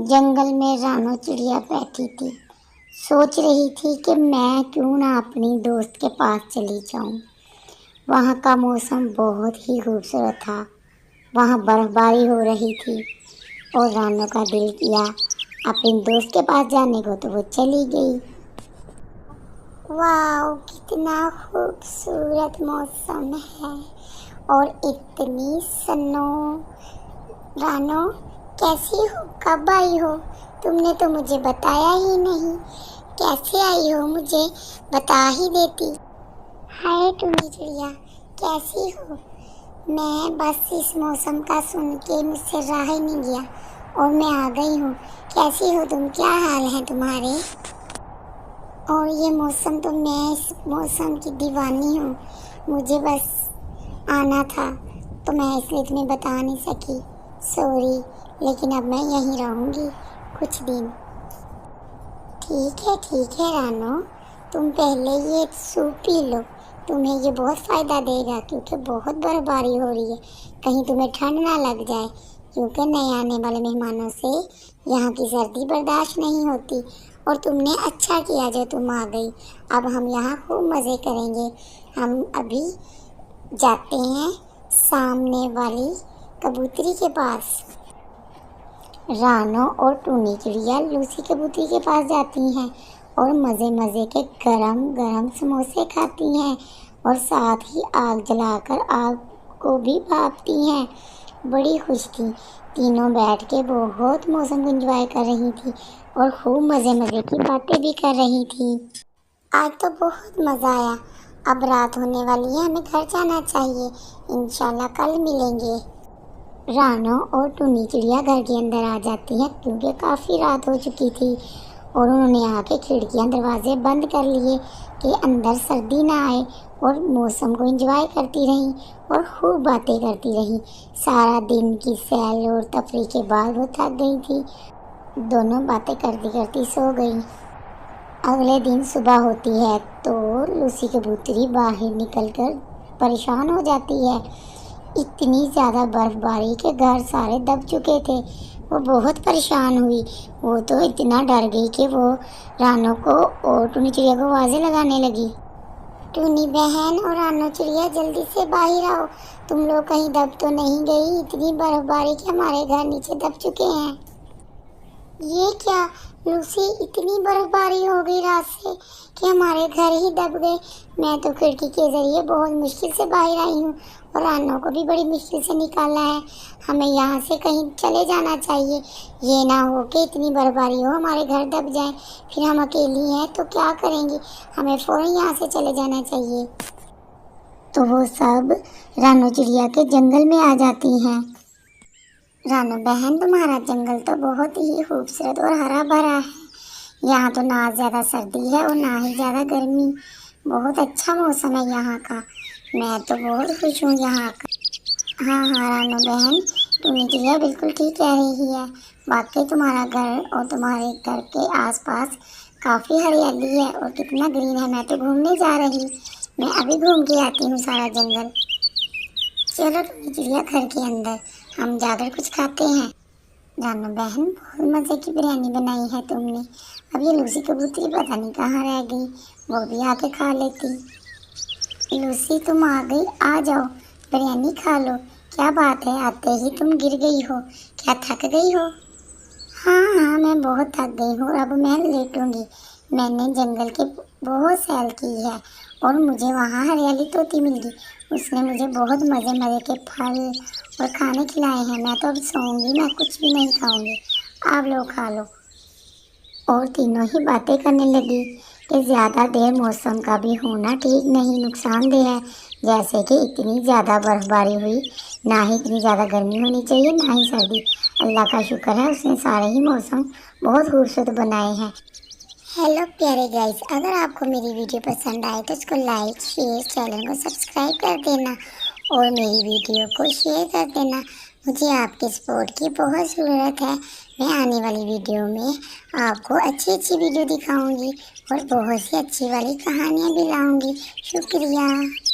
جنگل میں رانو چڑیا بیٹھی تھی، سوچ رہی تھی کہ میں کیوں نہ اپنی دوست کے پاس چلی جاؤں۔ وہاں کا موسم بہت ہی خوبصورت تھا، وہاں برف باری ہو رہی تھی اور رانو کا دل کیا اپنی دوست کے پاس جانے کو، تو وہ چلی گئی۔ واو، کتنا خوبصورت موسم ہے اور اتنی سنو۔ رانو کیسی ہو؟ کب آئی ہو؟ تم نے تو مجھے بتایا ہی نہیں، کیسے آئی ہو؟ مجھے بتا ہی دیتی۔ ہائے ٹونی چڑیا، کیسی ہو؟ میں بس اس موسم کا سن کے مجھ سے رہا ہی نہیں گیا اور میں آ گئی ہوں۔ کیسی ہو تم؟ کیا حال ہے تمہارے؟ اور یہ موسم تو میں اس موسم کی دیوانی ہوں، مجھے بس آنا تھا تو میں اس لیے تمہیں بتا نہیں سکی، سوری، لیکن اب میں یہیں رہوں گی کچھ دن۔ ٹھیک ہے رانو، تم پہلے یہ سوپ پی لو، تمہیں یہ بہت فائدہ دے گا کیونکہ بہت برف باری ہو رہی ہے، کہیں تمہیں ٹھنڈ نہ لگ جائے، کیونکہ نئے آنے والے مہمانوں سے یہاں کی سردی برداشت نہیں ہوتی، اور تم نے اچھا کیا جو تم آ گئی۔ اب ہم یہاں خوب مزے کریں گے۔ ہم ابھی جاتے ہیں سامنے والی کبوتری کے پاس۔ رانو اور ٹونی چڑیا لوسی کبوتری کے پاس جاتی ہیں اور مزے کے گرم گرم سموسے کھاتی ہیں اور ساتھ ہی آگ جلا کر آگ کو بھی بھاپتی ہیں۔ بڑی خوش تھی، تینوں بیٹھ کے بہت موسم کو انجوائے کر رہی تھی اور خوب مزے کی باتیں بھی کر رہی تھی۔ آج تو بہت مزہ آیا، اب رات ہونے والی ہے، ہمیں گھر جانا چاہیے، انشاءاللہ کل ملیں گے۔ رانو اور ٹونی چڑیا گھر کے اندر آ جاتی ہیں کیونکہ کافی رات ہو چکی تھی اور انہوں نے آ کے کھڑکیاں دروازے بند کر لیے کہ اندر سردی نہ آئے، اور موسم کو انجوائے کرتی رہیں اور خوب باتیں کرتی رہیں۔ سارا دن کی سیر اور تفریح کے بعد وہ تھک گئی تھی، دونوں باتیں کرتی سو گئیں۔ اگلے دن صبح ہوتی ہے تو لوسی کبوتری باہر نکل کر پریشان ہو جاتی ہے، اتنی زیادہ برف باری کہ گھر سارے دب چکے تھے۔ وہ بہت پریشان ہوئی، وہ تو اتنا ڈر گئی کہ وہ رانو کو اور ٹونی چڑیا کو آوازیں لگانے لگی۔ ٹونی بہن اور رانو چڑیا، جلدی سے باہر آؤ، تم لوگ کہیں دب تو نہیں گئی؟ اتنی برف باری کہ ہمارے گھر نیچے دب چکے ہیں۔ یہ کیا لوسی، اتنی برف باری ہو گئی رات سے کہ ہمارے گھر ہی دب گئے؟ میں تو کھڑکی کے ذریعے بہت مشکل سے باہر آئی ہوں اور رانو کو بھی بڑی مشکل سے نکالا ہے، ہمیں یہاں سے کہیں چلے جانا چاہیے، یہ نہ ہو کہ اتنی برف باری ہو ہمارے گھر دب جائیں، پھر ہم اکیلی ہیں تو کیا کریں گے، ہمیں فوراً یہاں سے چلے جانا چاہیے۔ تو وہ سب رانو چڑیا کے جنگل میں آ جاتی ہیں۔ رانو بہن، تمہارا جنگل تو بہت ہی خوبصورت اور ہرا بھرا ہے، یہاں تو نہ زیادہ سردی ہے اور نہ ہی زیادہ گرمی، بہت اچھا موسم ہے یہاں کا، میں تو بہت خوش ہوں یہاں کا۔ ہاں رانو بہن، ٹونی چڑیا بالکل ٹھیک کہہ رہی ہے، واقعی تمہارا گھر اور تمہارے گھر کے آس پاس کافی ہریالی ہے اور کتنا گرین ہے، میں تو گھومنے جا رہی، میں ابھی گھوم کے آتی ہوں سارا جنگل۔ چلو ٹونی چڑیا، گھر کے اندر ہم جا کر کچھ کھاتے ہیں۔ رانو بہن، بہت مزے کی بریانی بنائی ہے تم نے، اب یہ لوسی کبوتری پتہ نہیں کہاں رہ گئی، وہ بھی آ کے کھا لیتی۔ لوسی، تم آ گئی، آ جاؤ بریانی کھا لو۔ کیا بات ہے، آتے ہی تم گر گئی ہو، کیا تھک گئی ہو؟ ہاں میں بہت تھک گئی ہوں، اب میں لیٹوں گی، میں نے جنگل کے بہت سیر کی ہے اور مجھے وہاں ہریالی طوطی مل گئی، اس نے مجھے بہت مزے کے پھل اور کھانے کھلائے ہیں، میں تو اب سوؤں گی، میں کچھ بھی نہیں کھاؤں گی، آپ لوگ کھا لو۔ اور تینوں ہی باتیں کرنے لگی کہ زیادہ دیر موسم کا بھی ہونا ٹھیک نہیں، نقصان دہ ہے، جیسے کہ اتنی زیادہ برف باری ہوئی، نہ ہی اتنی زیادہ گرمی ہونی چاہیے نہ ہی سردی، اللہ کا شکر ہے اس نے سارے ہی موسم بہت خوبصورت بنائے ہیں۔ ہیلو پیارے گائز، اگر آپ کو میری ویڈیو پسند آئے تو اس کو لائک، شیئر، چینل کو سبسکرائب کر دینا اور میری ویڈیو کو شیئر کر دینا، مجھے آپ کے سپورٹ کی بہت ضرورت ہے۔ میں آنے والی ویڈیو میں آپ کو اچھی ویڈیو دکھاؤں گی اور بہت سی اچھی والی کہانیاں بھی لاؤں گی۔ شکریہ۔